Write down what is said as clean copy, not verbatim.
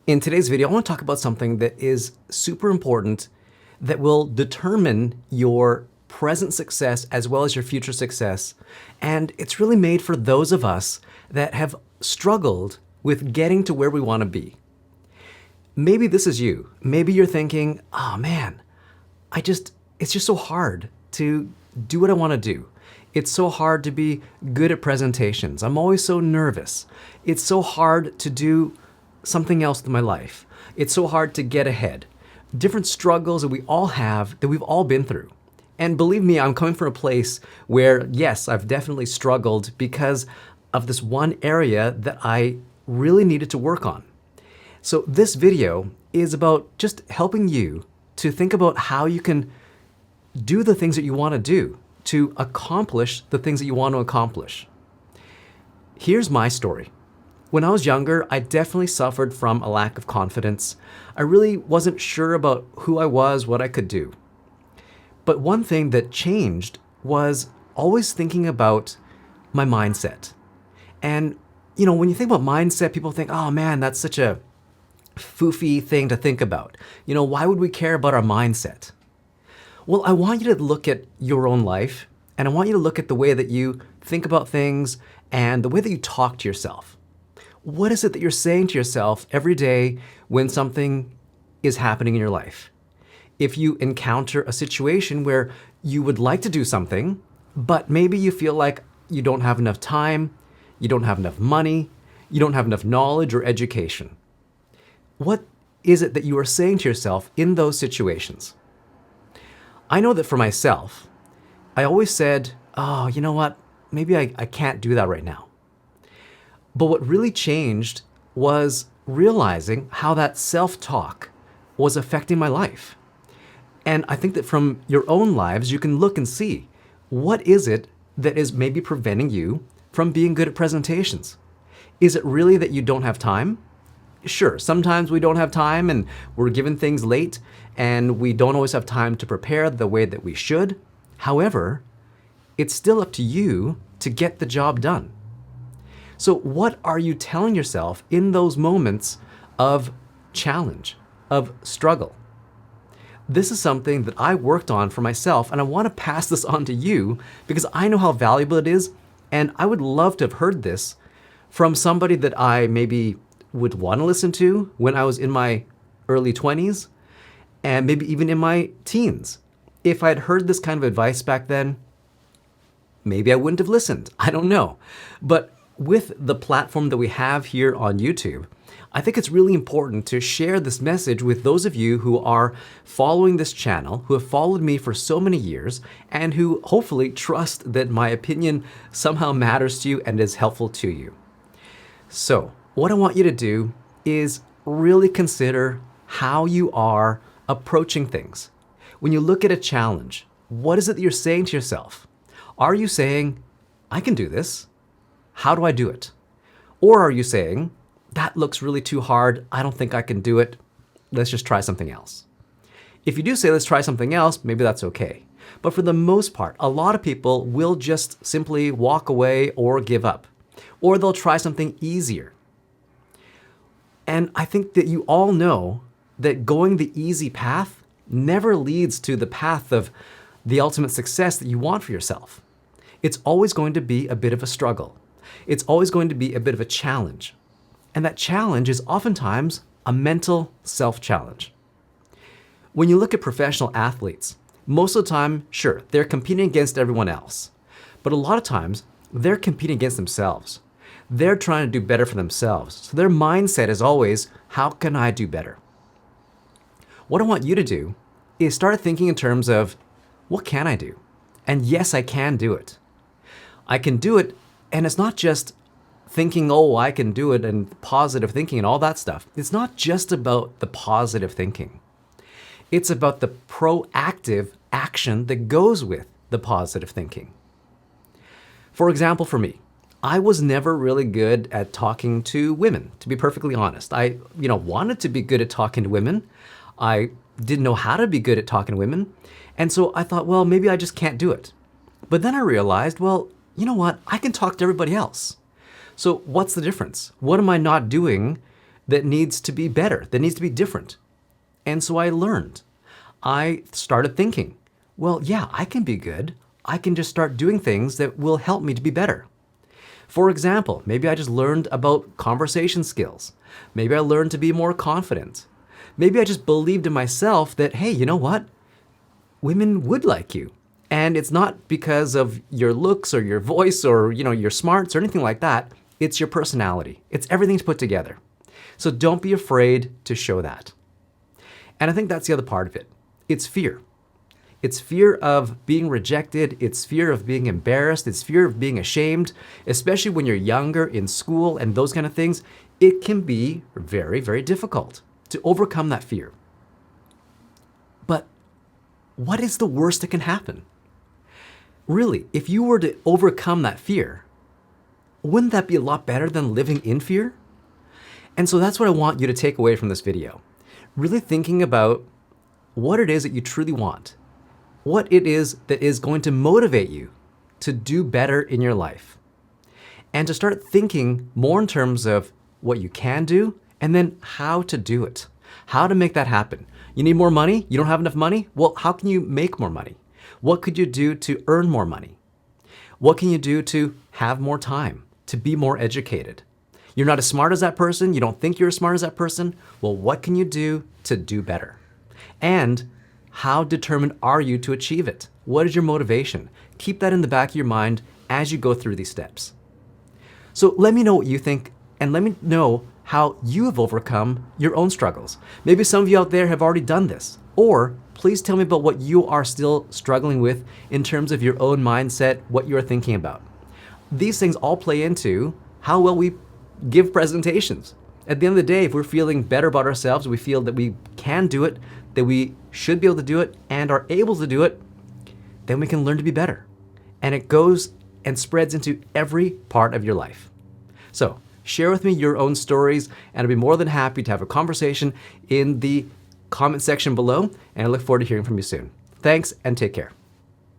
In today's video, I want to talk about something that is super important that will determine your present success as well as your future success. And it's really made for those of us that have struggled with getting to where we want to be. Maybe this is you. Maybe you're thinking, oh man, it's just so hard to do what I want to do. It's so hard to be good at presentations. I'm always so nervous. It's so hard to do something else in my life. It's so hard to get ahead. Different struggles that we all have, that we've all been through. And believe me, I'm coming from a place where, yes, I've definitely struggled because of this one area that I really needed to work on. So this video is about just helping you to think about how you can do the things that you want to do to accomplish the things that you want to accomplish. Here's my story. When I was younger, I definitely suffered from a lack of confidence. I really wasn't sure about who I was, what I could do. But one thing that changed was always thinking about my mindset. And, when you think about mindset, people think, oh man, that's such a foofy thing to think about. Why would we care about our mindset? Well, I want you to look at your own life, and I want you to look at the way that you think about things and the way that you talk to yourself. What is it that you're saying to yourself every day when something is happening in your life? If you encounter a situation where you would like to do something, but maybe you feel like you don't have enough time, you don't have enough money, you don't have enough knowledge or education. What is it that you are saying to yourself in those situations? I know that for myself, I always said, oh, you know what? Maybe I can't do that right now. But what really changed was realizing how that self-talk was affecting my life. And I think that from your own lives, you can look and see, what is it that is maybe preventing you from being good at presentations? Is it really that you don't have time? Sure, sometimes we don't have time and we're given things late and we don't always have time to prepare the way that we should. However, it's still up to you to get the job done. So what are you telling yourself in those moments of challenge, of struggle? This is something that I worked on for myself, and I want to pass this on to you because I know how valuable it is, and I would love to have heard this from somebody that I maybe would want to listen to when I was in my early 20s and maybe even in my teens. If I'd heard this kind of advice back then, maybe I wouldn't have listened. I don't know. But with the platform that we have here on YouTube, I think it's really important to share this message with those of you who are following this channel, who have followed me for so many years, and who hopefully trust that my opinion somehow matters to you and is helpful to you. So, what I want you to do is really consider how you are approaching things. When you look at a challenge, what is it that you're saying to yourself? Are you saying, I can do this? How do I do it? Or are you saying, that looks really too hard, I don't think I can do it, let's just try something else? If you do say, let's try something else, maybe that's okay. But for the most part, a lot of people will just simply walk away or give up. Or they'll try something easier. And I think that you all know that going the easy path never leads to the path of the ultimate success that you want for yourself. It's always going to be a bit of a struggle. It's always going to be a bit of a challenge. And that challenge is oftentimes a mental self-challenge. When you look at professional athletes, most of the time, sure, they're competing against everyone else. But a lot of times, they're competing against themselves. They're trying to do better for themselves. So their mindset is always, how can I do better? What I want you to do is start thinking in terms of, what can I do? And yes, I can do it. I can do it, and it's not just thinking, oh, I can do it, and positive thinking and all that stuff. It's not just about the positive thinking. It's about the proactive action that goes with the positive thinking. For example, for me, I was never really good at talking to women, to be perfectly honest. I, wanted to be good at talking to women. I didn't know how to be good at talking to women. And so I thought, well, maybe I just can't do it. But then I realized, well, you know what? I can talk to everybody else. So what's the difference? What am I not doing that needs to be better, that needs to be different. And so I learned. I started thinking, well, yeah, I can be good. I can just start doing things that will help me to be better. For example, maybe I just learned about conversation skills. Maybe I learned to be more confident. Maybe I just believed in myself that, hey, you know what? Women would like you. And it's not because of your looks or your voice or, your smarts or anything like that. It's your personality. It's everything's put together. So don't be afraid to show that. And I think that's the other part of it. It's fear. It's fear of being rejected. It's fear of being embarrassed. It's fear of being ashamed, especially when you're younger in school and those kind of things. It can be very, very difficult to overcome that fear. But what is the worst that can happen? Really, if you were to overcome that fear, wouldn't that be a lot better than living in fear? And so that's what I want you to take away from this video. Really thinking about what it is that you truly want, what it is that is going to motivate you to do better in your life, and to start thinking more in terms of what you can do and then how to do it, how to make that happen. You need more money? You don't have enough money? Well, how can you make more money? What could you do to earn more money? What can you do to have more time, to be more educated? You're not as smart as that person. You don't think you're as smart as that person. Well, what can you do to do better? And how determined are you to achieve it? What is your motivation? Keep that in the back of your mind as you go through these steps. So let me know what you think, and let me know how you have overcome your own struggles. Maybe some of you out there have already done this, or please tell me about what you are still struggling with in terms of your own mindset, what you're thinking about. These things all play into how well we give presentations. At the end of the day, if we're feeling better about ourselves, we feel that we can do it, that we should be able to do it and are able to do it, then we can learn to be better. And it goes and spreads into every part of your life. So share with me your own stories, and I'll be more than happy to have a conversation in the comment section below, and I look forward to hearing from you soon. Thanks, and take care.